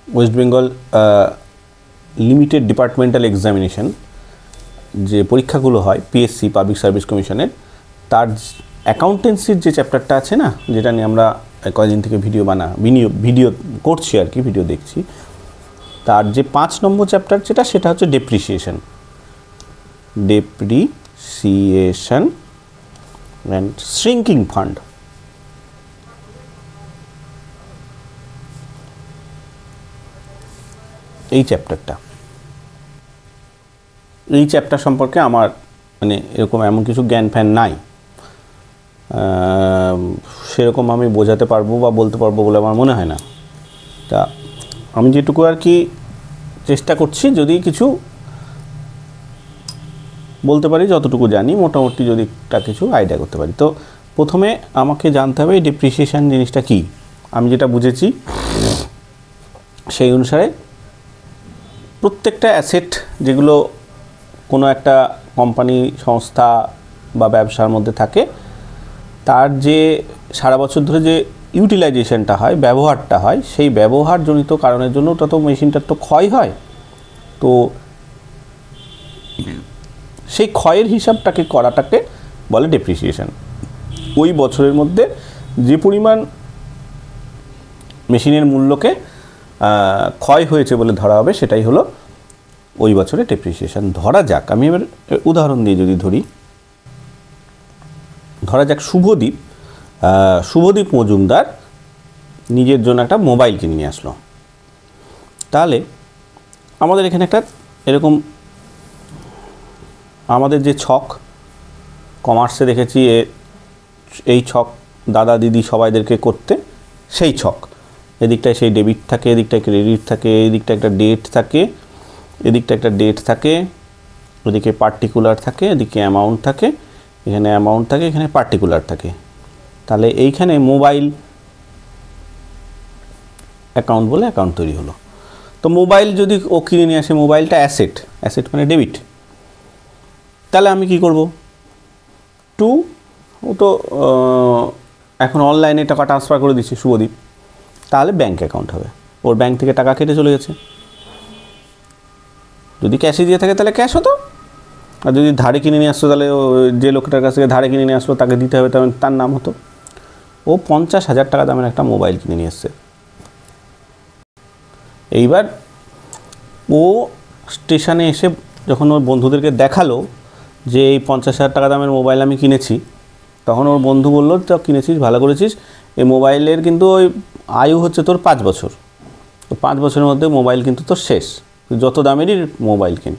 West Bengal limited departmental examination যে পরীক্ষাগুলো হয় পিএসসি পাবলিক সার্ভিস কমিশনের, তার অ্যাকাউন্টেন্সির যে চ্যাপ্টারটা আছে না, যেটা নিয়ে আমরা কয়েকদিন থেকে ভিডিও করছি আর কি, ভিডিও দেখছি, তার যে 5 নম্বর চ্যাপ্টার যেটা, সেটা হচ্ছে ডেপ্রিসিয়েশন অ্যান্ড শ্রিঙ্কিং ফান্ড। এই চ্যাপ্টার সম্পর্কে আমার মানে এমন কিছু জ্ঞান ফ্যান নাই, সেরকম আমি বোঝাতে পারবো বা বলতে পারবো বলে আমার মনে হয় না। তা আমি যেটুকু আর কি চেষ্টা করছি, যদি কিছু বলতে পারি, যতটুকু জানি মোটামুটি যদি কিছু আইডিয়া করতে পারি। তো প্রথমে আমাকে জানতে হবে ডেপ্রিসিয়েশন জিনিসটা কি। আমি যেটা বুঝেছি সেই অনুসারে প্রত্যেকটা অ্যাসেট যেগুলো কোনো একটা কোম্পানি, সংস্থা বা ব্যবসার মধ্যে থাকে, তার যে সারা বছর ধরে যে ইউটিলাইজেশনটা হয়, ব্যবহারটা হয়, সেই ব্যবহারজনিত কারণের জন্য ওটা তো মেশিনটার তো ক্ষয় হয়। তো সেই ক্ষয়ের হিসাবটাকে করাটাকে বলে ডেপ্রিসিয়েশন। ওই বছরের মধ্যে যে পরিমাণ মেশিনের মূল্যকে ক্ষয় হয়েছে বলে ধরা হবে, সেটাই হলো ওই বছরে ডেপ্রিসিয়েশন। ধরা যাক, আমি এবার উদাহরণ দিয়ে যদি ধরা যাক শুভদীপ মজুমদার নিজের জন্য একটা মোবাইল কিনে নিয়ে আসলো। তাহলে আমাদের এখানে একটা এরকম আমাদের যে ছক কমার্সে দেখেছি, এই ছক দাদা দিদি সবাইদেরকে করতে, সেই ছক এদিকটায় সেই ডেবিট থাকে, এদিকটায় ক্রেডিট থাকে, এদিকটা একটা ডেট থাকে, এদিকটা একটা ডেট থাকে, ওদিকে পার্টিকুলার থাকে, এদিকে অ্যামাউন্ট থাকে, এখানে অ্যামাউন্ট থাকে, এখানে পার্টিকুলার থাকে। তাহলে এইখানে মোবাইল অ্যাকাউন্ট বলে অ্যাকাউন্ট তৈরি হলো। তো মোবাইল যদি ও কিনে নিয়ে আসে, মোবাইলটা অ্যাসেট মানে ডেবিট, তাহলে আমি কি করব? ও তো এখন অনলাইনে টাকা ট্রান্সফার করে দিচ্ছে শুভদীপ, তাহলে ব্যাঙ্ক অ্যাকাউন্ট হবে, ওর ব্যাঙ্ক থেকে টাকা কেটে চলে গেছে। যদি ক্যাশে দিয়ে থাকে তাহলে ক্যাশ হতো, আর যদি ধারে কিনে নিয়ে আসতো তাহলে যে লোকটার কাছ থেকে ধারে কিনে নিয়ে আসলো তাকে দিতে হবে, তার নাম হতো। ও 50,000 টাকা দামের একটা মোবাইল কিনে নিয়ে এসছে। এইবার ও স্টেশনে এসে যখন ওর বন্ধুদেরকে দেখালো যে এই 50,000 টাকা দামের মোবাইল আমি কিনেছি, তখন ওর বন্ধু বললো, তো কিনেছিস, ভালো করেছিস, এই মোবাইলের কিন্তু ওই আয়ু হচ্ছে তোর 5 বছর, তো 5 বছরের মধ্যে মোবাইল কিন্তু তোর শেষ, যত দামেরই মোবাইল কিন।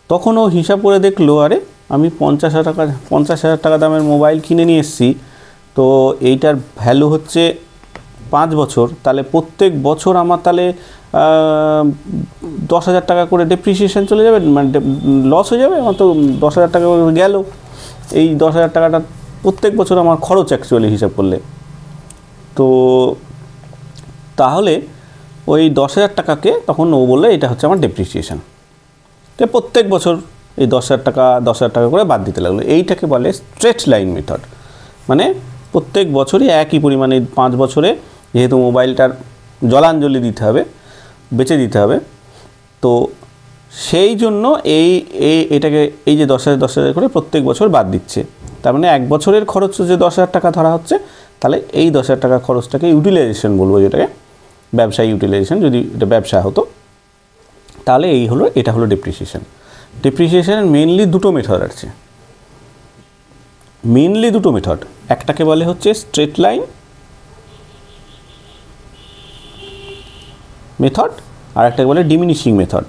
তখন ও হিসাব করে দেখলো, আরে আমি 50,000 টাকা দামের মোবাইল কিনে নিয়ে এসেছি, তো এইটার ভ্যালু হচ্ছে 5 বছর, তাহলে প্রত্যেক বছর আমার তাহলে 10,000 টাকা করে ডেপ্রিসিয়েশন চলে যাবে, মানে লস হয়ে যাবে। আমার তো 10,000 টাকা গেল, এই 10,000 টাকাটা প্রত্যেক বছর আমার খরচ অ্যাকচুয়ালি হিসাব করলে। তো তাহলে ওই 10,000 টাকাকে তখন ও বললে এটা হচ্ছে আমার ডেপ্রিসিয়েশন। তো প্রত্যেক বছর এই 10,000 টাকা করে বাদ দিতে লাগলো। এইটাকে বলে স্ট্রেট লাইন মেথড, মানে প্রত্যেক বছরই একই পরিমাণে 5 বছরে যেহেতু মোবাইলটার জলাঞ্জলি দিতে হবে, বেচে দিতে হবে, তো সেই জন্য এটাকে এই যে 10,000 করে প্রত্যেক বছর বাদ দিচ্ছে। তার মানে এক বছরের খরচ যে 10,000 টাকা ধরা হচ্ছে, তাহলে এই 10,000 টাকা খরচটাকে ইউটিলাইজেশন বলবো, যেটাকে ব্যবসায়ী ইউটিলাইজেশন, যদি এটা ব্যবসা হতো তাহলে এটা হলো ডেপ্রিসিয়েশন। ডেপ্রিসিয়েশনের মেনলি দুটো মেথড আছে, একটাকে বলে হচ্ছে স্ট্রেট লাইন মেথড, আর একটাকে বলে ডিমিনিশিং মেথড।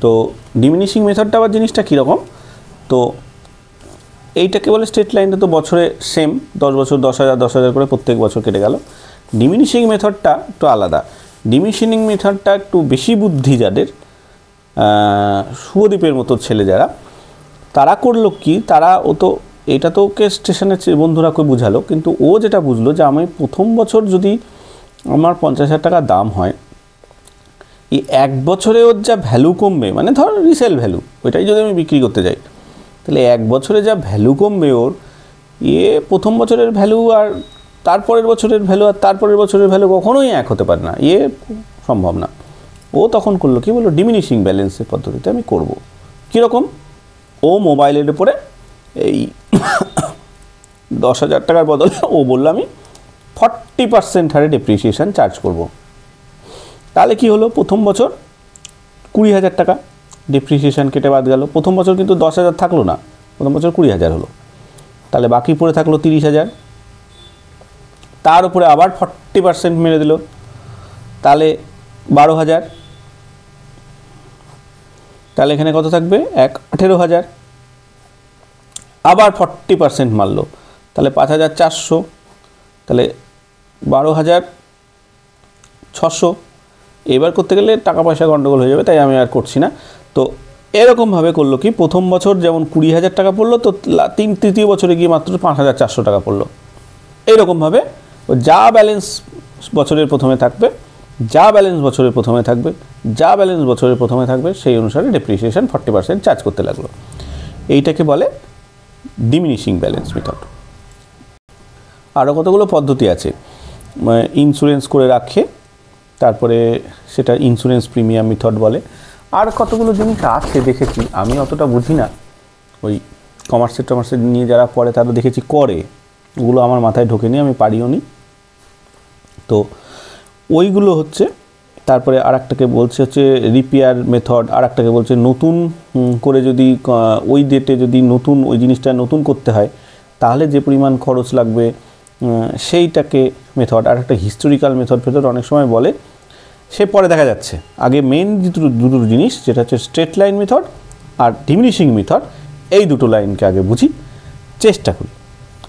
তো ডিমিনিশিং মেথডটা আবার জিনিসটা কীরকম, তো এইটাকে বলে স্ট্রেট লাইনটা তো বছরে সেম 10 বছর 10,000 করে প্রত্যেক বছর কেটে গেল। ডিমিনিশিং মেথডটা একটু আলাদা। ডিমিনিশিং মেথডটা একটু বেশি বুদ্ধি যাদের, শুভদীপের মতো ছেলে যারা, তারা করলো কি, এটা তো ওকে স্টেশনের বন্ধুরা কেউ বুঝালো, কিন্তু ও যেটা বুঝলো যে আমি প্রথম বছর যদি আমার 50,000 টাকা দাম হয়, এই এক বছরে ওর যা ভ্যালু কমবে, মানে ধর রিসেল ভ্যালু, ওইটাই যদি আমি বিক্রি করতে যাই, তাহলে এক বছরে যা ভ্যালু কমবে ওর, প্রথম বছরের ভ্যালু আর তারপরের বছরের ভ্যালু আর তারপরের বছরের ভ্যালু কখনোই এক হতে পারে না, সম্ভব না। ও তখন করলো কি, বললো ডিমিনিশিং ব্যালেন্সের পদ্ধতিতে আমি করব। কীরকম, ও মোবাইলের উপরে এই 10,000 টাকার বদলে ও বললো আমি 40% হারে ডেপ্রিসিয়েশান চার্জ করব। তাহলে কি হলো, প্রথম বছর 20,000 টাকা ডেপ্রিসিয়েশান কেটে বাদ গেল। প্রথম বছর কিন্তু 10,000 থাকলো না, প্রথম বছর 20,000 হলো। তাহলে বাকি পড়ে থাকলো 30,000, তার উপরে আবার 40% মেরে দিল, তাহলে 12,000। তাহলে এখানে কত থাকবে, 18,000। আবার 40% মারলো, তাহলে 5,400, তাহলে 12,600। এবার করতে গেলে টাকা পয়সা গন্ডগোল হয়ে যাবে, তাই আমি আর করছি না। তো এরকমভাবে করলো কি, প্রথম বছর যেমন 20,000 টাকা পড়লো, তো তৃতীয় বছরে গিয়ে মাত্র 5,400 টাকা পড়লো। এইরকমভাবে যা ব্যালেন্স বছরের প্রথমে থাকবে, যা ব্যালেন্স বছরের প্রথমে থাকবে, যা ব্যালেন্স বছরের প্রথমে থাকবে, সেই অনুসারে ডেপ্রিসিয়েশান 40% চার্জ করতে লাগলো। এইটাকে বলে ডিমিনিশিং ব্যালেন্স মেথড। আরও কতগুলো পদ্ধতি আছে, ইন্স্যুরেন্স করে রাখে, তারপরে সেটা ইন্স্যুরেন্স প্রিমিয়াম মেথড বলে। আর কতগুলো জিনিস আছে দেখেছি, আমি অতটা বুঝি না, ওই কমার্সের নিয়ে যারা পড়ে তারা দেখেছি করে, ওগুলো আমার মাথায় ঢোকেনি, আমি পারিও নি। তো ওইগুলো হচ্ছে, তারপরে আর একটাকে বলছে হচ্ছে রিপেয়ার মেথড, আর একটাকে বলছে নতুন করে যদি ওই ডেটে যদি নতুন ওই জিনিসটা নতুন করতে হয় তাহলে যে পরিমাণ খরচ লাগবে সেইটাকে মেথড। আর একটা হিস্টোরিক্যাল মেথড অনেক সময় বলে, সে পরে দেখা যাচ্ছে। আগে মেন দুটো জিনিস, যেটা হচ্ছে স্ট্রেট লাইন মেথড আর ডিমিনিশিং মেথড, এই দুটো লাইনকে আগে বুঝি, চেষ্টা করি।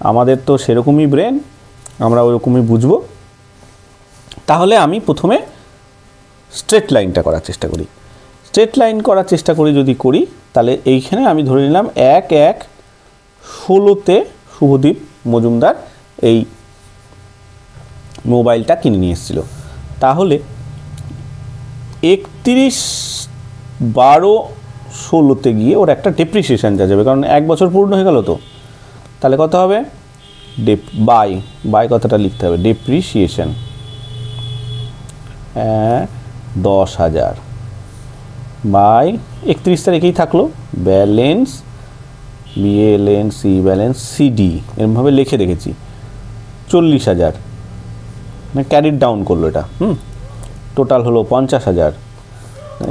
আমাদের তো সেরকমই ব্রেন, আমরা ওরকমই বুঝবো। তাহলে আমি প্রথমে স্ট্রেট লাইনটা করার চেষ্টা করি। স্ট্রেট লাইন করার চেষ্টা করি যদি করি, তাহলে এইখানে আমি ধরে নিলাম 1/1/16-তে শুভদীপ মজুমদার এই মোবাইলটা কিনে নিয়ে এসেছিল। তাহলে 31/12/16-তে গিয়ে ওর একটা ডেপ্রিসিয়েশান যা যাবে, কারণ 1 বছর পূর্ণ হয়ে গেল। তো তাহলে কত হবে, বাই কথাটা লিখতে হবে, ডেপ্রিসিয়েশান 10,000 বাই 31 তারিখেই থাকলো, ব্যালেন্স ব্যালেন্স সিডি এরমভাবে লিখে রেখেছি 40,000, মানে ক্যারিড ডাউন করলো এটা। টোটাল হলো 50,000,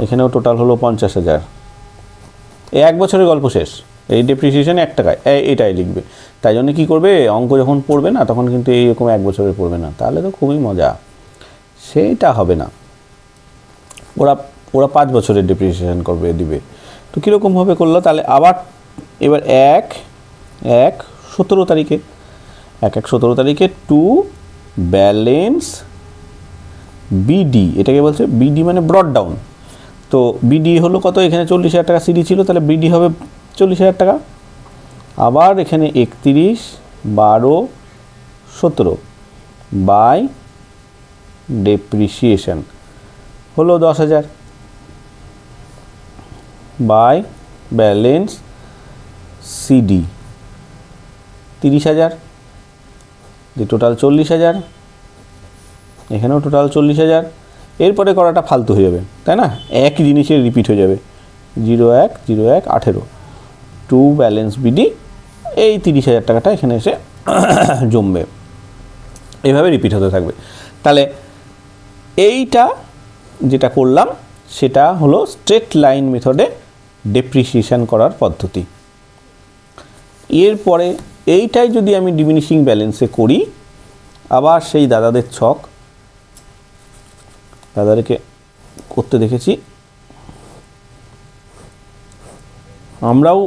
এখানেও টোটাল হলো 50,000। এই 1 বছরের গল্প শেষ। এই ডেপ্রিসিয়েশন 1 টাকায় এটাই লিখবে। তাই জন্য কী করবে, অঙ্ক যখন পড়বে না তখন কিন্তু এইরকম 1 বছরের পড়বে না, তাহলে তো খুবই মজা, সেইটা হবে না। ওরা 5 বছরের ডেপ্রিসিয়েশন করবে দিবে। তো কীরকমভাবে করলো, তাহলে আবার এবার 1/1/17 তারিখে 1/1/17 তারিখে টু ব্যালেন্স বিডি, এটাকে বলছে বিডি মানে ব্রড ডাউন। তো বিডি হলো কত, এখানে 40,000 টাকা সিডি ছিল, তাহলে বিডি হবে 40,000 টাকা। আবার এখানে 31/12/17 বাই ডেপ্রিসিয়েশন হলো 10,000 বাই ব্যালেন্স সিডি 30,000, দিয়ে টোটাল 40,000, এখানেও টোটাল 40,000। এরপরে করাটা ফালতু হয়ে যাবে, তাই না, একই জিনিসের রিপিট হয়ে যাবে। 01/01/18 টু ব্যালেন্স বিডি, এই 30,000 টাকাটা এখানে এসে জমবে, এইভাবে রিপিট হতে থাকবে। তাহলে এইটা যেটা করলাম সেটা হলো স্ট্রেট লাইন মেথডে ডেপ্রিসিয়েশন করার পদ্ধতি। এরপরে এইটাই যদি আমি ডিমিনিশিং ব্যালেন্সে করি, আবার সেই দাদাদের ছক, দাদাদেরকে করতে দেখেছি, আমরাও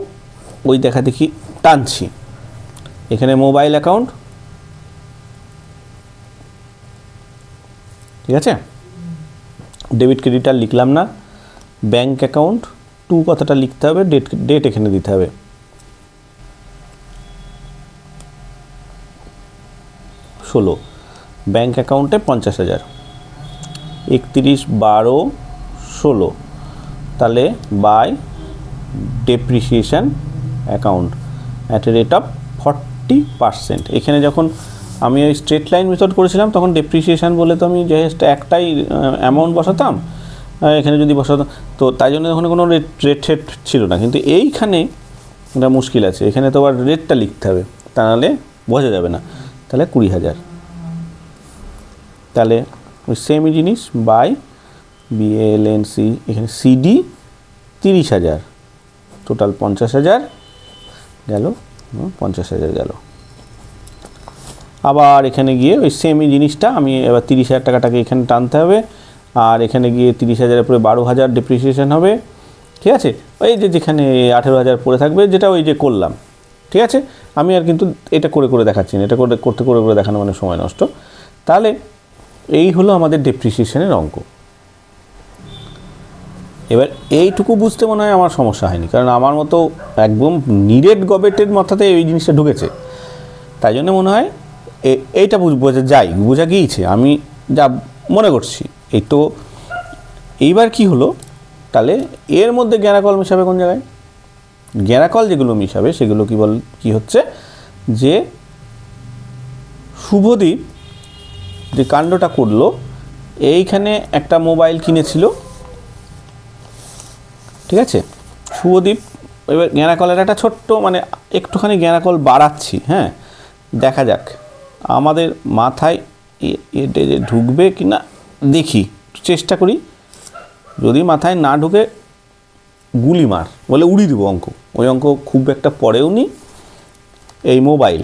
ওই দেখা দেখি টানছি। এখানে মোবাইল অ্যাকাউন্ট, ঠিক আছে, ডেবিট ক্রেডিট আর লিখলাম না, ব্যাঙ্ক অ্যাকাউন্ট টু কথাটা লিখতে হবে, ডেট এখানে দিতে হবে। ব্যাঙ্ক অ্যাকাউন্টে 50,000, 31/12/16, তাহলে by depreciation account at a rate of 40%। এখানে যখন আমি ওই স্ট্রেট লাইন মেথড করেছিলাম তখন ডেপ্রিসিয়েশান বলে তো আমি জাস্ট একটাই অ্যামাউন্ট বসাতাম, এখানে যদি বসাতাম তো তাই জন্য ওখানে কোনো রেট ছিল না। কিন্তু এইখানে এটা মুশকিল আছে, এখানে তো আবার রেটটা লিখতে হবে, তা নাহলে বোঝা যাবে না। তাহলে 20,000, তাহলে ওই সেমই জিনিস বাই BALNC, এখানে CD 30,000, টোটাল 50,000 গেল, 50,000 গেল। আবার এখানে গিয়ে ওই সেমই জিনিসটা আমি এবার 30,000 টাকাটাকে এখানে টানতে হবে, আর এখানে গিয়ে 30,000-এর পরে 12,000 ডেপ্রিসিয়েশন হবে, ঠিক আছে। ওই যে যেখানে 18,000 পড়ে থাকবে, যেটা ওই যে করলাম, ঠিক আছে। আমি আর কিন্তু এটা করে দেখাচ্ছি না, এটা করে দেখানো মানে সময় নষ্ট। তাহলে এই হলো আমাদের ডেপ্রিসিয়েশনের অঙ্ক। এবার এইটুকু বুঝতে মনে হয় আমার সমস্যা হয়নি, কারণ আমার মতো একদম নিরেট গবেটের মাথাতে এই জিনিসটা ঢুকেছে, তাই জন্য মনে হয় এইটা বোঝা গিয়েছে, আমি যা মনে করছি। এই তো এইবার কি হলো, তাহলে এর মধ্যে জ্ঞানাকল মিশাবে কোন জায়গায়? জ্ঞানাকল যেগুলো মিশাবে সেগুলো কি হচ্ছে যে শুভদীপ যে কাণ্ডটা করলো, এইখানে একটা মোবাইল কিনেছিল, ঠিক আছে। শুভদীপ এবার জ্ঞানাকলের একটা ছোট্ট মানে একটুখানি জ্ঞানাকল বাড়াচ্ছি, হ্যাঁ, দেখা যাক আমাদের মাথায় এটা যে ঢুকবে কি না, দেখি, চেষ্টা করি। যদি মাথায় না ঢুকে গুলি মার বলে উড়িয়ে দেবো অঙ্ক, ওই অঙ্ক খুব একটা পড়েও নি, এই মোবাইল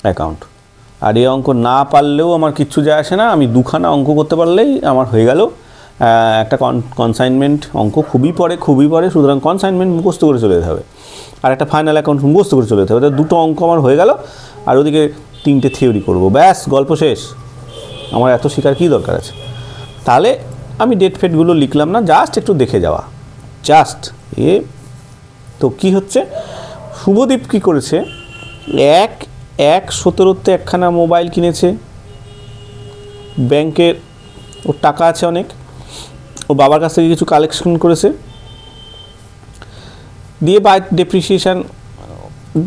অ্যাকাউন্ট। আর এই অঙ্ক না পারলেও আমার কিচ্ছু যায় আসে না, আমি দুখানা অঙ্ক করতে পারলেই আমার হয়ে গেল। একটা কনসাইনমেন্ট অঙ্ক খুবই পড়ে, সুতরাং কনসাইনমেন্ট মুখস্থ করে চলে যেতে হবে, আর একটা ফাইনাল অ্যাকাউন্ট মুখস্থ করে চলে যেতে হবে। দুটো অঙ্ক আমার হয়ে গেল, আর ওদিকে 3টে থিওরি করব, ব্যাস গল্প শেষ। আমার এত শেখার কী দরকার আছে? তাহলে আমি ডেট ফেটগুলো লিখলাম না, জাস্ট একটু দেখে যাওয়া, জাস্ট তো কি হচ্ছে, শুভদীপ কি করেছে, 1/17 একখানা মোবাইল কিনেছে, ব্যাংকের ওর টাকা আছে অনেক, ও বাবার কাছ থেকে কিছু কালেকশন করেছে, দিয়ে বাই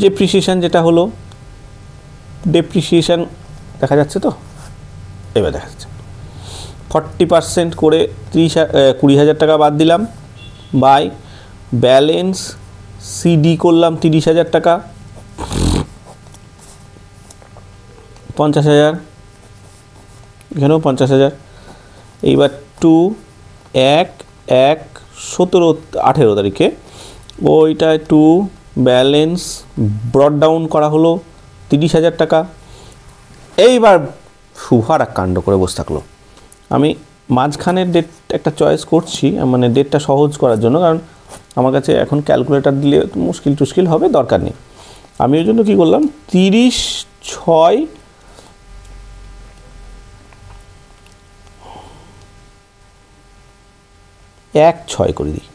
ডেপ্রিসিয়েশান যেটা হলো, ডেপ্রিসিয়েশান দেখা যাচ্ছে তো, এবার দেখা যাচ্ছে 40% করে 20,000 টাকা বাদ দিলাম, বাই ব্যালেন্স CD করলাম 30,000 টাকা, 50,000, এখানেও 50,000। এইবার 1/17/18 তারিখে ওইটা একটু ব্যালেন্স ব্রড ডাউন করা হলো 30,000 টাকা। এইবার শুভার এক কাণ্ড করে বসে থাকলো। আমি মাঝখানের ডেট একটা চয়েস করছি, মানে ডেটটা সহজ করার জন্য, কারণ আমার কাছে এখন ক্যালকুলেটর দিলে মুশকিল হবে, দরকার নেই। আমি ওই জন্য কী করলাম, 30/6 করে দিই।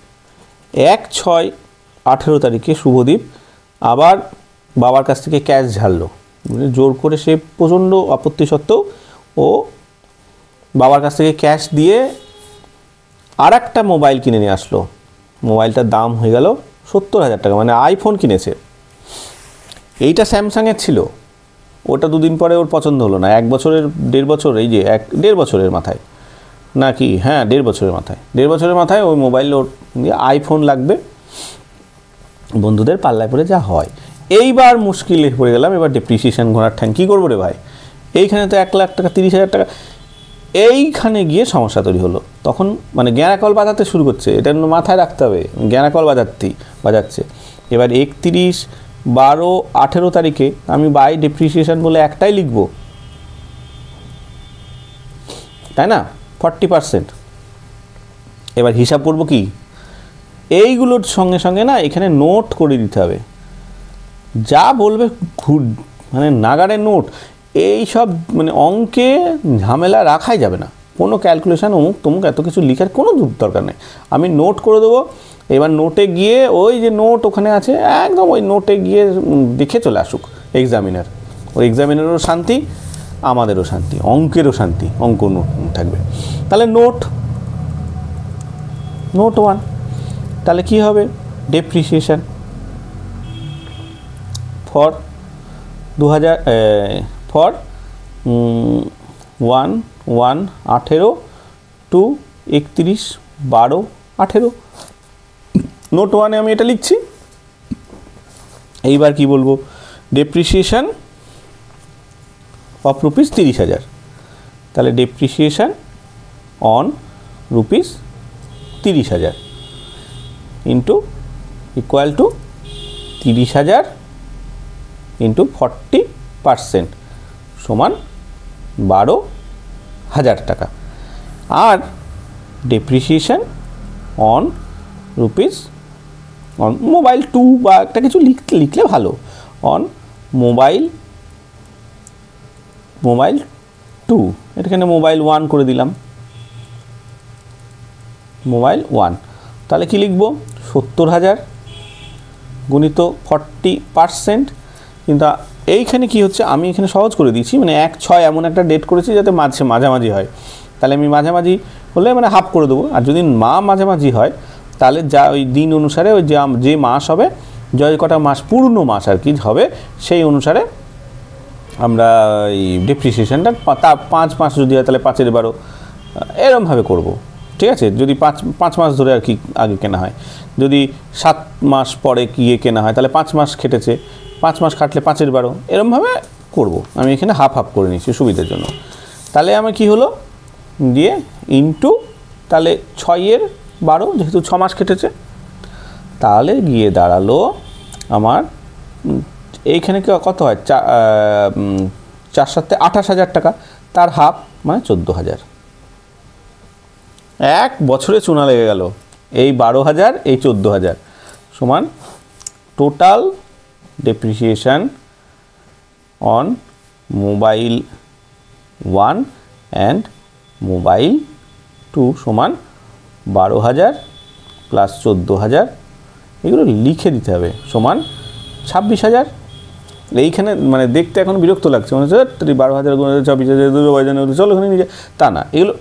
1/6/18 তারিখে শুভদীপ আবার বাবার কাছ থেকে ক্যাশ ঝাড়লো, জোর করে, সে প্রচণ্ড আপত্তি সত্ত্বেও ও বাবার কাছ থেকে ক্যাশ দিয়ে আর একটা মোবাইল কিনে নিয়ে আসলো। মোবাইলটার দাম হয়ে গেল 70,000 টাকা, মানে আইফোন কিনেছে। এইটা স্যামসাংয়ের ছিল, ওটা দুদিন পরে ওর পছন্দ হলো না, 1 বছর, এই যে 1.5 বছরের মাথায় নাকি, হ্যাঁ 1.5 বছরের মাথায় ওই মোবাইল ওর দিয়ে আইফোন লাগবে, বন্ধুদের পাল্লায় পড়ে যা হয়। এইবার মুশকিলে পড়ে গেলাম, এবার ডেপ্রিসিয়েশান ঘোরার ঠ্যাং কী করবো রে ভাই, এইখানে তো 1 লাখ টাকা, 30,000 টাকা, এইখানে গিয়ে সমস্যা তৈরি হলো। তখন মানে জ্ঞানাকল বাজাতে শুরু করছে, এটা মাথায় রাখতে হবে, জ্ঞানাকল বাজাচ্ছে। এবার 31/12/18 তারিখে আমি বাই ডেপ্রিসিয়েশান বলে একটাই লিখব, তাই না, 40%। এবার হিসাব করব কি, এইগুলোর সঙ্গে সঙ্গে না এখানে নোট করে দিতে হবে, যা বলবে মানে নাগাড়ের নোট। এই সব মানে অঙ্কে ঝামেলা রাখাই যাবে না, কোনো ক্যালকুলেশান অমুক তমুক এত কিছু লিখার কোনো দরকার নেই, আমি নোট করে দেবো। এবার নোটে গিয়ে ওই যে নোট ওখানে আছে, একদম ওই নোটে গিয়ে দেখে চলে আসুক এক্সামিনার, ওই এক্সামিনারেরও শান্তি, আমাদেরও শান্তি, অঙ্কেরও শান্তি, অঙ্ক নোট থাকবে। তাহলে নোট 1, তাহলে কি হবে, depreciation for 2000 for 1/1/18 two 31/12/18 note 1-এ আমি এটা লিখছি। এইবার কি বলবো, ডেপ্রিসিয়েশন অফ রুপিস 30,000, তাহলে depreciation on rupees 30,000 into equal to 30,000 into 40% সমান 12,000 টাকা। আর depreciation on rupees on mobile 2 বা একটা কিছু লিখলে ভালো, অন মোবাইল 2, এখানে মোবাইল 1 করে দিলাম, মোবাইল 1, তাহলে কি লিখব, 70,000 গুণিত 40%। কিন্তু এইখানে কি হচ্ছে, আমি এখানে সহজ করে দিয়েছি, মানে 1/6 এমন একটা ডেট করেছি যাতে মাঝামাঝি হয়, তাহলে আমি মাঝামাঝি হলে মানে হাফ করে দেবো। আর যদি মাঝামাঝি হয় তাহলে যা ওই দিন অনুসারে ওই যে মাস হবে, যে কটা মাস পূর্ণ মাস আর কি হবে, সেই অনুসারে আমরা এই ডেপ্রিসিয়েশনটা 5 মাস যদি হয় তাহলে 5/12 এরমভাবে করব, ঠিক আছে। যদি 5 মাস ধরে আর কি আগে কেনা হয়, যদি 7 মাস পরে গিয়ে কেনা হয় তাহলে 5 মাস খেটেছে, 5 মাস খাটলে 5/12 এরমভাবে করব। আমি এখানে হাফ করে নিচ্ছি সুবিধার জন্য। তাহলে আমার কি হলো, দিয়ে ইন্টু তাহলে 6/12 যেহেতু 6 মাস কেটেছে, তাহলে গিয়ে দাঁড়ালো আমার এইখানে কত হয়, 4/7 28,000 টাকা, তার হাফ মানে 14,000। 1 বছরে চুনা লেগে গেল, এই 12,000 এই 14,000 সমান total depreciation on mobile 1 and mobile 2 সমান 12,000 প্লাস 14,000, এগুলো লিখে দিতে হবে, সমান 26,000। এইখানে মানে দেখতে এখন বিরক্ত লাগছে, মনে হচ্ছে 12,000 26,000 চলো ওখানে নিজে, তা না, এগুলো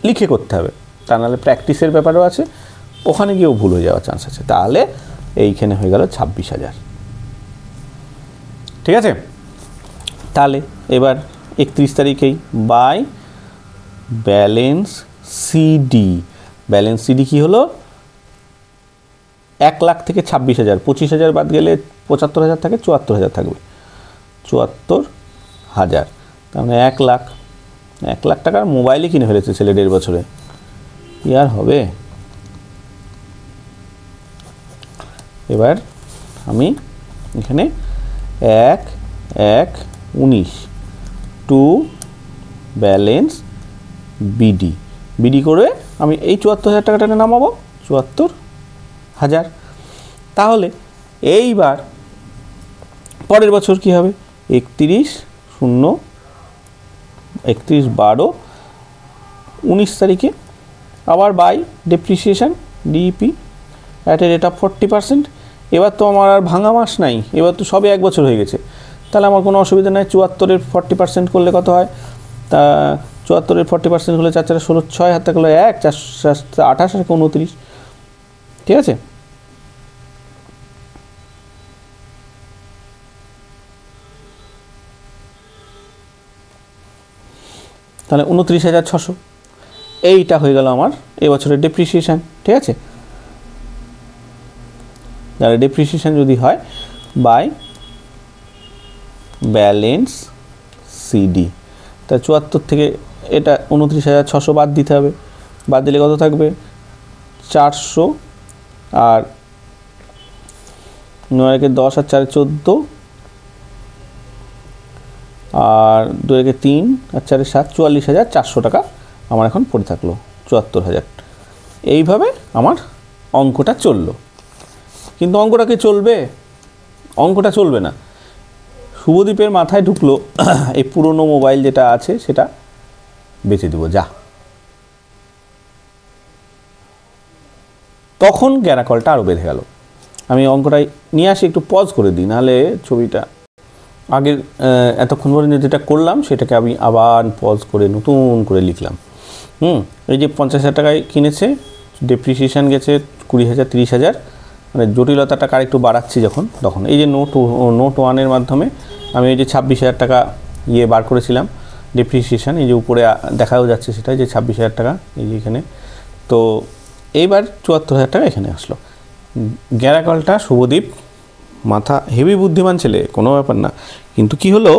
লিখে করতে হবে, তা নাহলে প্র্যাকটিসের ব্যাপারও আছে, ওখানে গিয়েও ভুল হয়ে যাওয়ার চান্স আছে। তাহলে এইখানে হয়ে গেল 26,000, ঠিক আছে। তাহলে এবার 31 তারিখেই by balance CD, balance CD কি হলো, 1 লাখ থেকে 26,000, 25,000 বাদ গেলে 75,000 থাকে, 74,000 থাকবে, 74,000, তার মানে 1 লাখ টাকার মোবাইলই কিনে ফেলেছে ছেলে 1.5 বছরে, কি আর হবে। এবার আমি এখানে 1/1/19 টু ব্যালেন্স বিডি করে আমি এই 74,000 টাকাটা নামাবো, 74,000। তাহলে এইবার পরের বছর কি হবে, 31/12/19 তারিখে আবার by depreciation DEP at a rate of 40%। এবার তো আমার আর ভাঙা মাস নাই, এবার তো সবে 1 বছর হয়ে গেছে, তাহলে আমার কোনো অসুবিধা নাই। 74-এর 40% করলে কত হয়, তা 74-এর 40% হলে 4 4 16, 6 হাতে গেলো 1, 4 28 আর 29, ঠিক আছে। তাহলে 29,600, এইটা হয়ে গেল আমার এবছরের ডেপ্রিসিয়েশন, ঠিক আছে। তাহলে ডেপ্রিসিয়েশন যদি হয় বাই ব্যালেন্স সিডি, তা 74 থেকে এটা 29,600 বাদ দিতে হবে, বাদ দিলে কত থাকবে, 400, আর 9 10 আর 4 14, আর 2 3 আর 4 7, 44,400 টাকা আমার এখন পড়ে থাকলো, 74,000। এইভাবে আমার অঙ্কটা চললো, কিন্তু অঙ্কটা কি চলবে, অঙ্কটা চলবে না। শুভদীপের মাথায় ঢুকলো এই পুরনো মোবাইল যেটা আছে সেটা বেচে দেবো, যা, তখন গ্যারাকলটা আরও বেঁধে গেল। আমি অঙ্কটাই নিয়ে আসি, একটু পজ করে দিই, নাহলে ছবিটা আগের এতক্ষণ পর্যন্ত যেটা করলাম সেটাকে আমি আবার পজ করে নতুন করে লিখলাম। এই যে 50,000 টাকায় কিনেছে, ডেপ্রিসিয়েশান গেছে 20,000 30,000, মানে জটিলতাটাকে আরেকটু বাড়াচ্ছি যখন, তখন এই যে নোট 1-এর মাধ্যমে আমি এই যে 26,000 টাকা বার করেছিলাম ডেপ্রিসিয়েশন, এই যে উপরে দেখাও যাচ্ছে সেটা যে 26,000 টাকা এই যে এখানে। তো এইবার 74,000 টাকা এখানে আসলো। গ্যারাকলটা শুভদীপ মাথা হেভি বুদ্ধিমান ছেলে, কোনো ব্যাপার না, কিন্তু কি হলো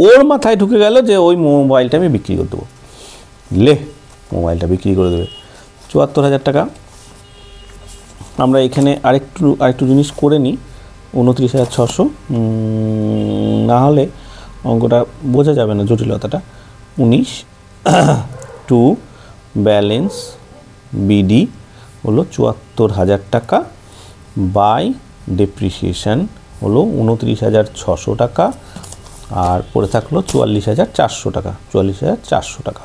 ওর মাথায় ঢুকে গেল যে ওই মোবাইলটা আমি বিক্রি করে দেবো। মোবাইলটা বিক্রি করে দেবে 74,000 টাকা। আমরা এখানে আরেকটু জিনিস করে নিই, 29,600, না হলে অঙ্কটা বোঝা যাবে না জটিলতাটা। 19 ব্যালেন্স বিডি হলো 74,000 টাকা বাই ডেপ্রিসিয়েশন হলো 29,600 টাকা, আর পড়ে থাকলো 44,400 টাকা, 44,400 টাকা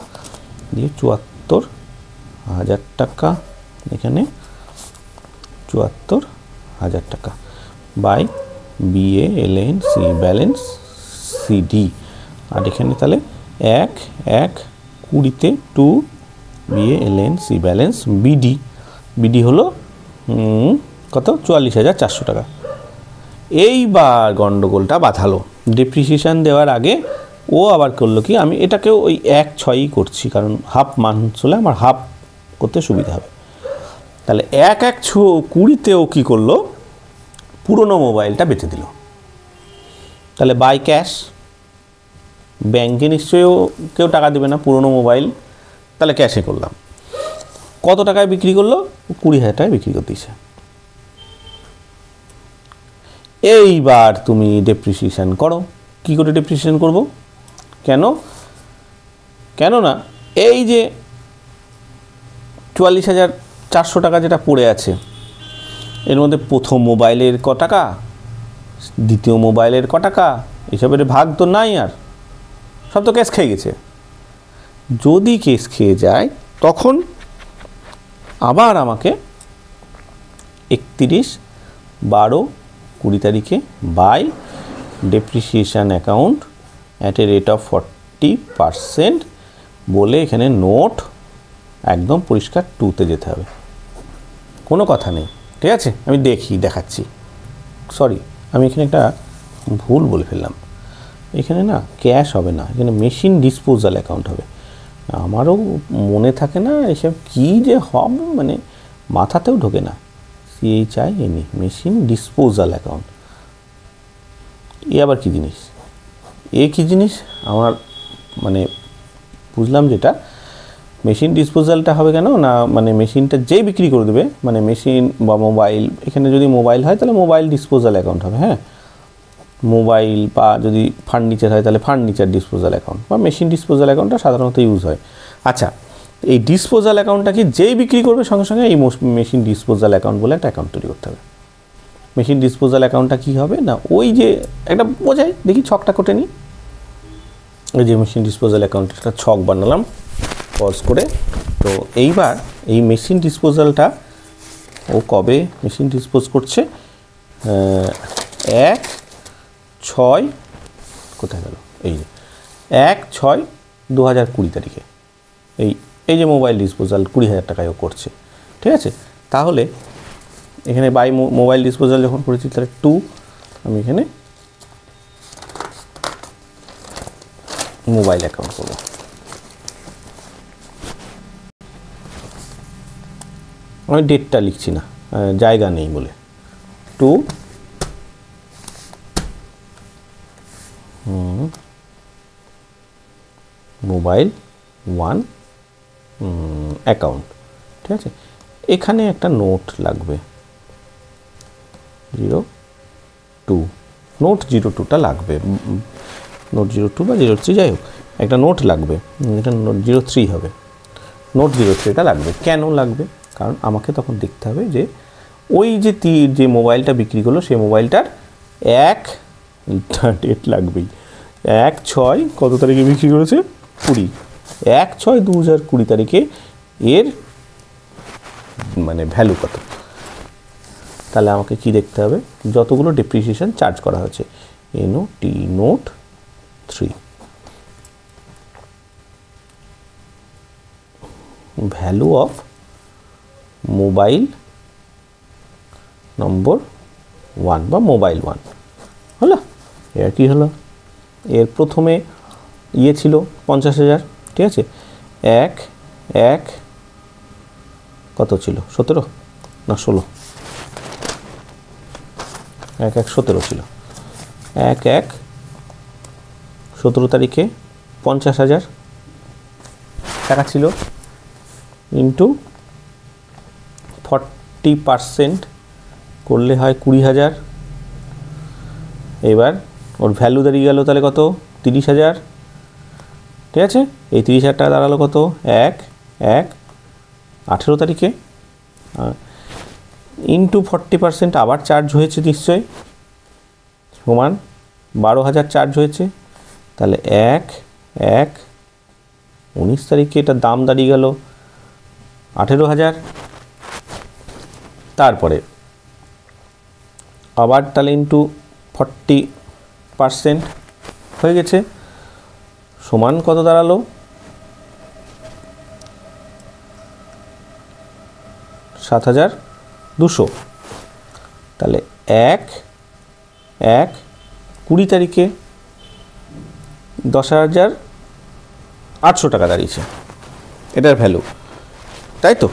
দিয়ে 74,000 টাকা, এখানে 74,000 টাকা বাই BALNC ব্যালেন্স সিডি, আর এখানে তাহলে 1/20 2 BALNC ব্যালেন্স বিডি হলো কত 44,400 টাকা। এইবার গন্ডগোলটা বাঁধালো, ডেপ্রিসিয়েশন দেওয়ার আগে ও আবার করলো কি, আমি এটাকেও ওই 1/6ই করছি কারণ হাফ মান হলে আমার হাফ করতে সুবিধা হবে। তাহলে 1/20 ও কী করলো, পুরনো মোবাইলটা বেচে দিল। তাহলে বাই ক্যাশ, ব্যাংকে নিশ্চয়ই কেউ টাকা দেবে না পুরনো মোবাইল, তাহলে ক্যাশে করলাম। কত টাকায় বিক্রি করলো, 20,000 টাকায় বিক্রি করে দিয়েছে। এইবার তুমি ডেপ্রিসিয়েশন করো। কি করে ডেপ্রিসিয়েশন করব, কেন না এই যে 44,400 টাকা যেটা পড়ে আছে এর মধ্যে প্রথম মোবাইলের ক টাকা, দ্বিতীয় মোবাইলের ক টাকা, এসবের ভাগ তো নাই, আর সব তো কেস খেয়ে গেছে। যদি কেস খেয়ে যায় তখন আবার আমাকে 31/12/20 তারিখে by depreciation account at a rate of 40% বলে এখানে নোট একদম পরিষ্কার 2-তে যেতে হবে, কোনো কথা নেই, ঠিক আছে? আমি দেখাচ্ছি, সরি আমি এখানে একটা ভুল বলে ফেললাম, এখানে না ক্যাশ হবে না, এখানে মেশিন ডিসপোজাল অ্যাকাউন্ট হবে। আমারও মনে থাকে না এসব কী যে হবে, মানে মাথাতেও ঢোকে না। CHINE মেশিন ডিসপোজাল অ্যাকাউন্ট, আবার কী জিনিস, কী জিনিস আমার মানে বুঝলাম যেটা, মেশিন ডিসপোজালটা হবে কেন না, মানে মেশিনটা যেই বিক্রি করে দেবে, মানে মেশিন বা মোবাইল, এখানে যদি মোবাইল হয় তাহলে মোবাইল ডিসপোজাল অ্যাকাউন্ট হবে, হ্যাঁ, মোবাইল বা যদি ফার্নিচার হয় তাহলে ফার্নিচার ডিসপোজাল অ্যাকাউন্ট বা মেশিন ডিসপোজাল অ্যাকাউন্টটা সাধারণত ইউজ হয়। আচ্ছা, এই ডিসপোজাল অ্যাকাউন্টটা কি যেই বিক্রি করবে সঙ্গে সঙ্গে এই মেশিন ডিসপোজাল অ্যাকাউন্ট বলে একটা অ্যাকাউন্ট তৈরি করতে হবে। মেশিন ডিসপোজাল অ্যাকাউন্টটা কী হবে না, ওই যে একটা বোঝাই, দেখি ছকটা কোটে নিই। ওই যে মেশিন ডিসপোজাল অ্যাকাউন্টের একটা ছক বানালাম পজ করে। তো এইবার এই মেশিন ডিসপোজালটা ও কবে মেশিন ডিসপোজ করছে, 1/6 কোথায় গেল, এই যে 1/6/2020 তারিখে এই যে মোবাইল ডিসপোজাল 20,000 টাকায়ও করছে, ঠিক আছে? তাহলে এখানে বাই মোবাইল ডিসপোজাল যখন করেছি তাহলে 2, আমি এখানে মোবাইল অ্যাকাউন্ট করব। আমি ডেটটা লিখছি না, জায়গা নেই বলে, 2 মোবাইল 1 অ্যাকাউন্ট, ঠিক আছে? এখানে একটা নোট লাগবে 02, নোট 02টা লাগবে, নোট 02 বা 03 যাই হোক একটা নোট লাগবে, এটা নোট 03 হবে, নোট 03টা লাগবে। কেন লাগবে, কারণ আমাকে তখন দেখতে হবে যে ওই যে মোবাইলটা বিক্রি করলো সেই মোবাইলটার ডেট লাগবেই, 1/6 কত তারিখে বিক্রি করেছে, 20, 1/6/2020 তারিখে এর মানে ভ্যালু কত। তাহলে আমাকে কি দেখতে হবে, যতগুলো ডেপ্রিসিয়েশন চার্জ করা হয়েছে, নোট 3, ভ্যালু অফ মোবাইল নম্বর 1 বা মোবাইল 1 হলো। এর কি হলো, এর প্রথমে ইয়ে ছিল 50,000, ঠিক আছে, এক এক কত ছিল 17 না 16, 1/1/17 ছিল, 1/1/17 তারিখে 50,000 টাকা ছিল, ইন্টু 40% করলে হয় 20,000। এবার ওর ভ্যালু দাঁড়িয়ে গেল তাহলে কত, 30,000, ঠিক আছে। এই 30,000 টাকা দাঁড়ালো কত, 1/1/18 তারিখে, ইন্টু 40% আবার চার্জ হয়েছে নিশ্চয়ই, সমান 12,000 চার্জ হয়েছে, তাহলে 1/1/19 তারিখে এটার দাম দাঁড়িয়ে গেল 18,000। তারপরে আবার তাহলে ইন্টু 40% হয়ে গেছে, সমান কত দাঁড়ালো, 7,200। তাহলে 1/1/20 তারিখে 10,800 টাকা দাঁড়িয়েছে এটার ভ্যালু, তাই তো,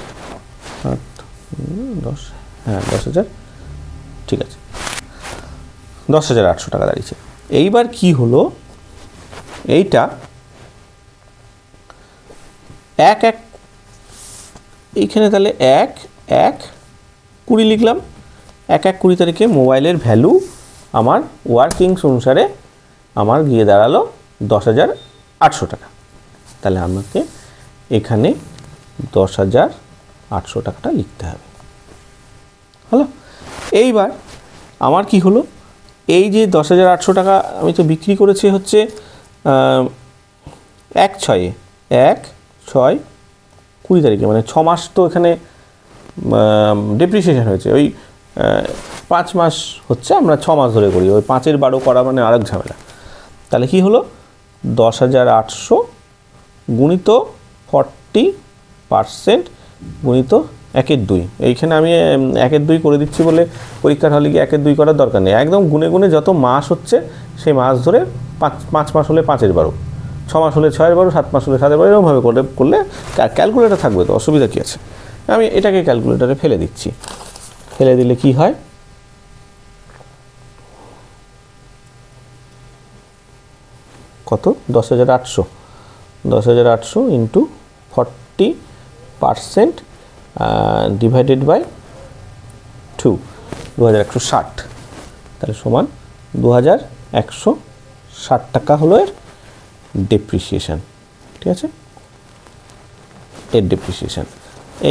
10, হ্যাঁ 10,000, ঠিক আছে, 10,800 টাকা দাঁড়িয়েছে। এইবার কি হলো, এইটা 1/1 এইখানে তাহলে 1/1/20 লিখলাম, 1/1/20 তারিখে মোবাইলের ভ্যালু আমার ওয়ার্কিংস অনুসারে আমার গিয়ে দাঁড়ালো 10,800 টাকা। তাহলে আমাকে এখানে 10,800 টাকাটা লিখতে হবে, হলো। এইবার আমার কি হলো, এই যে 10,800 টাকা আমি তো বিক্রি করেছি হচ্ছে 1/6/20 তারিখে, মানে 6 মাস তো এখানে ডেপ্রিসিয়েশন হয়েছে, ওই 5 মাস হচ্ছে, আমরা 6 মাস ধরে করি, ওই 5-এর 12 করা মানে আরেক ঝামেলা। তাহলে কি হলো, 10,800 গুণিত 40% গুণিত 1/2। এইখানে আমি 1/2 করে দিচ্ছি বলে পরীক্ষার হলে গিয়ে 1/2 করার দরকার নেই, একদম গুনে গুনে যত মাস হচ্ছে সেই মাস ধরে, 5 মাস হলে 5-এর 12, 6 মাস হলে 6-এর 12, 7 মাস হলে 7-এর 12, এরকমভাবে করলে ক্যালকুলেটর থাকবে তো, অসুবিধা কী আছে। আমি এটাকে ক্যালকুলেটরে ফেলে দিচ্ছি, ফেলে দিলে কি হয়, কত, 10,800 ইন্টু 40% ডিভাইডেড বাই 2, 2,160, তাহলে সমান 2,160 টাকা হলো এর ডেপ্রিসিয়েশন, ঠিক আছে, এর ডেপ্রিসিয়েশন।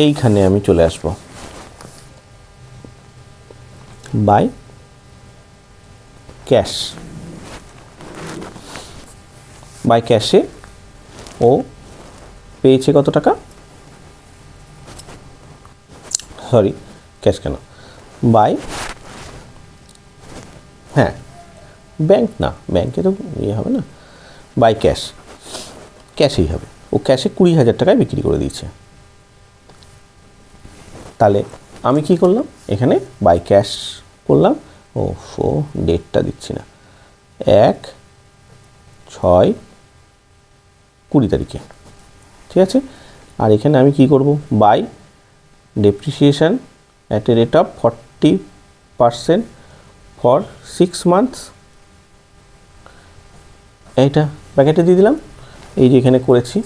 এইখানে আমি চলে আসবো বাই ক্যাশ, বাই ক্যাশে ও পেয়েছে কত টাকা, সরি ক্যাশ কেন, বাই, হ্যাঁ ব্যাংক না, ব্যাংকে তো ইয়ে হবে না, বাই ক্যাশ, ক্যাশেই হবে, ও ক্যাশে 20,000 টাকায় বিক্রি করে দিয়েছে। তাহলে আমি কি করলাম, এখানে বাই ক্যাশ করলাম, ও ডেটটা দিচ্ছি না, 1/6/20 তারিখে, ঠিক আছে। আর এখানে আমি কি করব, by depreciation at a rate of 40% for 6 months, এইটা প্যাকেটে দিয়ে দিলাম, এই যে এখানে করেছি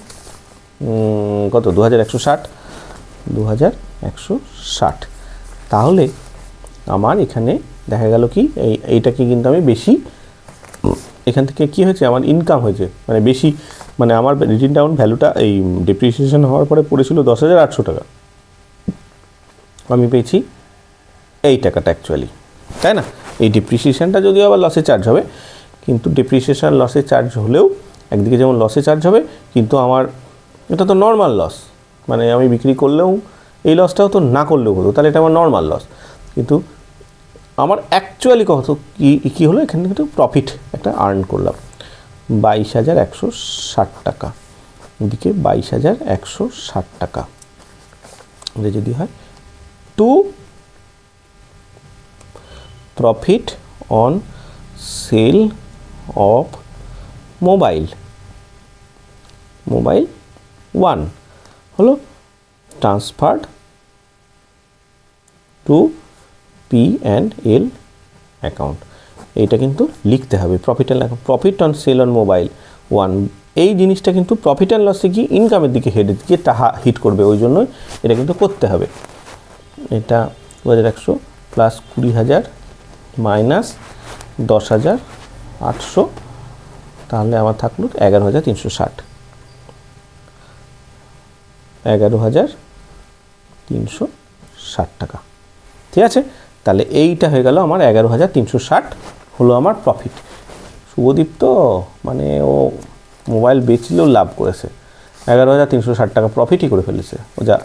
কত, 2,160, তাহলে আমার এখানে দেখা গেল কি, এইটাকে কিন্তু আমি বেশি, এখান থেকে কি হয়েছে, আমার ইনকাম হয়েছে, মানে বেশি, মানে আমার রিটেন ডাউন ভ্যালুটা এই ডেপ্রিসিয়েশন হওয়ার পরে পড়েছিল 10,800 টাকা, আমি পেয়েছি এই টাকাটা অ্যাকচুয়ালি, তাই না। এই ডেপ্রিসিয়েশনটা যদিও আবার লসে চার্জ হবে, কিন্তু ডেপ্রিসিয়েশন লসে চার্জ হলেও একদিকে যেমন লসে চার্জ হবে, কিন্তু আমার এটা তো নর্মাল লস, মানে আমি বিক্রি করলেও এই লসটাও তো না করলেও হতো, তাহলে এটা আমার নর্মাল লস, কিন্তু আমার অ্যাকচুয়ালি কত কী হলো, এখানে কিন্তু প্রফিট একটা আর্ন করলাম 22,160 টাকা, এদিকে 22,160 টাকা, এটা যদি হয় 2 profit on sell of mobile 1 হলো ট্রান্সফার্ড টু P&L অ্যাকাউন্ট। এইটা কিন্তু লিখতে হবে profit and profit on sell on mobile 1। এই জিনিসটা কিন্তু প্রফিট অ্যান্ড লসে কি ইনকামের দিকে হেডের দিকে তাহা হিট করবে, ওই জন্যই এটা কিন্তু করতে হবে। এটা 2100 প্লাস 20,000 মাইনাস 10,800, তাহলে আমার থাকলো 11,360, 11,360 টাকা। ঠিক আছে, তাহলে এইটা হয়ে গেল আমার 11,360 হলো আমার প্রফিট। শুভদীপ তো মানে ও মোবাইল বেচলেও লাভ করেছে, 11,360 টাকা প্রফিটই করে ফেলেছে, ও যা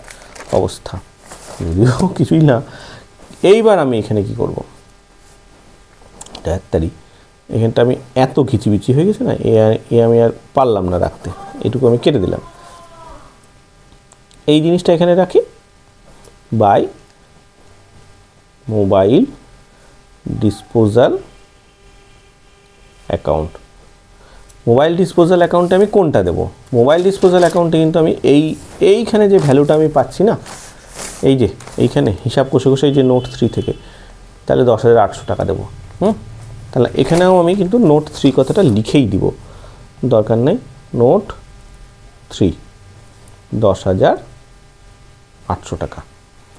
অবস্থা, যদিও কিছুই না। এইবার আমি এখানে কি করব, ডাক্তারি এখানটা আমি এত ঘিচিবিচি হয়ে গেছে না, এ আমি আর পারলাম না রাখতে, এইটুকু আমি কেটে দিলাম। এই জিনিসটা এখানে রাখি, by mobile disposal account. Mobile disposal অ্যাকাউন্টে আমি কোনটা দেব? মোবাইল ডিসপোজাল অ্যাকাউন্টে কিন্তু আমি এইখানে যে ভ্যালুটা আমি পাচ্ছি না, এই যে এইখানে হিসাব কষে কষে এই যে নোট 3 থেকে, তাহলে 10,800 টাকা দেবো। তাহলে এখানেও আমি কিন্তু নোট 3 কথাটা লিখেই দিব, দরকার নেই, নোট 3 10,800 টাকা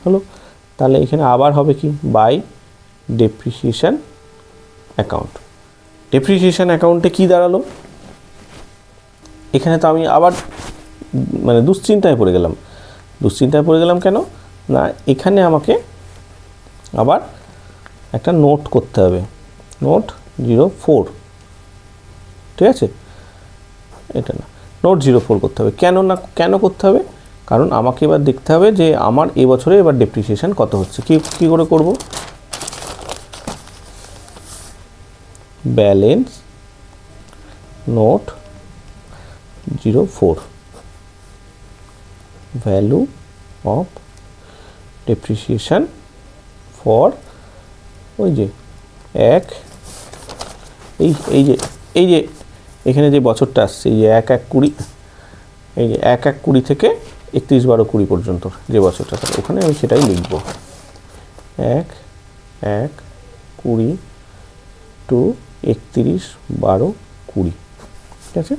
হলো। তাহলে এখানে আবার হবে কি, বাই ডেপ্রিসিয়েশন অ্যাকাউন্ট। ডেপ্রিসিয়েশন অ্যাকাউন্টে কি দাঁড়ালো, এখানে তো আমি আবার মানে দুশ্চিন্তায় পড়ে গেলাম। দুশ্চিন্তায় পড়ে গেলাম কেন না, এখানে আমাকে আবার একটা নোট করতে হবে, নোট 04, ঠিক আছে, এটা না, নোট 04 করতে হবে। কেন করতে হবে? কারণ আমাকে এবার দেখতে হবে যে আমার এবছরে এবার ডেপ্রিসিয়েশন কত হচ্ছে। কি করে করব, balance note 04 value of depreciation for ওই যে এই যে এখানে যে বছরটা আসছে, এই যে 1/1/20, এই যে 1/1/20 থেকে 31/12/20 পর্যন্ত যে বছরটা, তাহলে ওখানে আমি সেটাই লিখব, 1/1/20 টু 31/12/20। ঠিক আছে,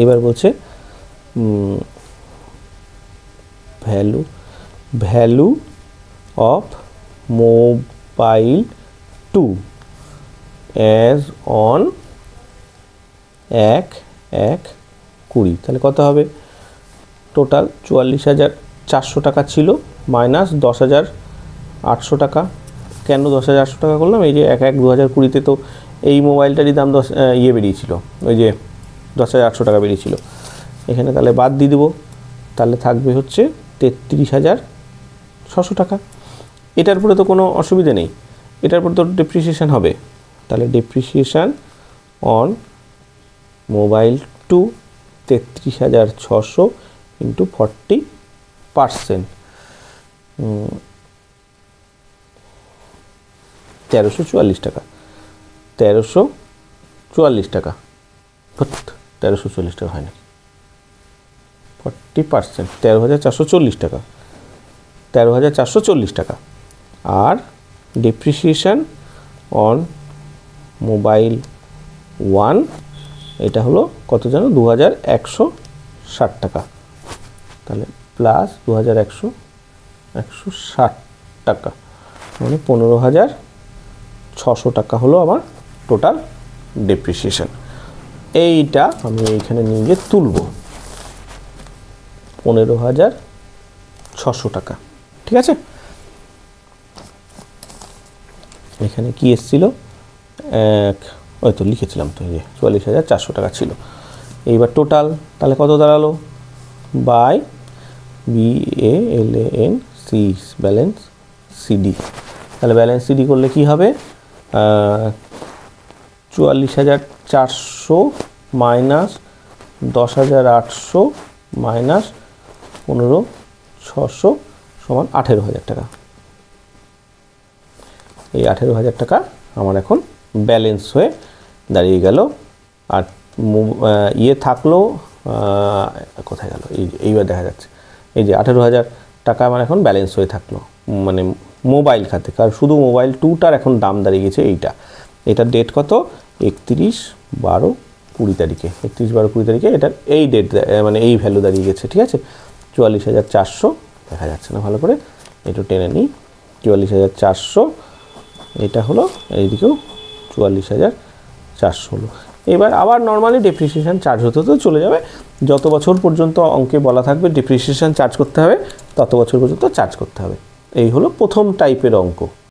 এবার বলছে value of mobile 2 as on 1/1/20। তাহলে কত হবে, টোটাল 44,400 টাকা ছিল, মাইনাস 10,800 টাকা। কেন 10,800 টাকা করলাম, এই যে 1/1/2020 তো এই মোবাইলটারই দাম বেরিয়েছিল, ওই যে 10,800 টাকা বেরিয়েছিল, এখানে তাহলে বাদ দিয়ে দেবো, তাহলে থাকবে হচ্ছে 33,600 টাকা। এটার পরে তো কোনো অসুবিধে নেই, এটার পর তো ডেপ্রিসিয়েশন হবে, তাহলে ডেপ্রিসিয়েশন অন মোবাইল 2 33,600 ইন্টু 40%, 1,344 টাকা, 1,344 টাকা, 1,344 টাকা হয় না, 40%, 13,440 টাকা, 13,440 টাকা। আর ডেপ্রিসিয়েশন অন মোবাইল 1 এটা হলো কত জানো, 2,160 টাকা, তাহলে প্লাস 2,160 টাকা, মানে 15,600 টাকা হলো আমার টোটাল ডেপ্রিসিয়েশন। এইটা আমি এইখানে নিয়ে গিয়ে তুলব, 15,600 টাকা। ঠিক আছে, এখানে কি এসেছিল, ওই তো লিখেছিলাম তো, এই যে 44,400 টাকা ছিল। এইবার টোটাল তাহলে কত দাঁড়ালো, বাই BALANC ব্যালেন্স CD। তাহলে ব্যালেন্স CD করলে কি হবে, 44,400 মাইনাস 10,800 মাইনাস 15,600 সমান 18,000 টাকা। এই 18,000 টাকা আমার এখন ব্যালেন্স হয়ে দাঁড়িয়ে গেল। আর ইয়ে থাকলো কোথায় গেল, এইবার দেখা যাচ্ছে এই যে 18,000 টাকা আমার এখন ব্যালেন্স হয়ে থাকলো, মানে মোবাইল খাতে। কারণ শুধু মোবাইল 2টার এখন দাম দাঁড়িয়ে গেছে এটার ডেট কত, 31/12/20 তারিখে, 31/12/20 তারিখে এটার এই ডেট মানে এই ভ্যালু দাঁড়িয়ে গেছে, ঠিক আছে। 44,400 দেখা যাচ্ছে না ভালো করে, একটু টেনে নিই, 44,400 এটা হলো, এইদিকেও 44,400 হলো। এবার আবার নর্মালি ডেপ্রিসিয়েশন চার্জ হতে তো চলে যাবে, যত বছর পর্যন্ত অঙ্কে বলা থাকবে ডেপ্রিসিয়েশন চার্জ করতে হবে তত বছর পর্যন্ত চার্জ করতে হবে। এই হলো প্রথম টাইপের অঙ্ক।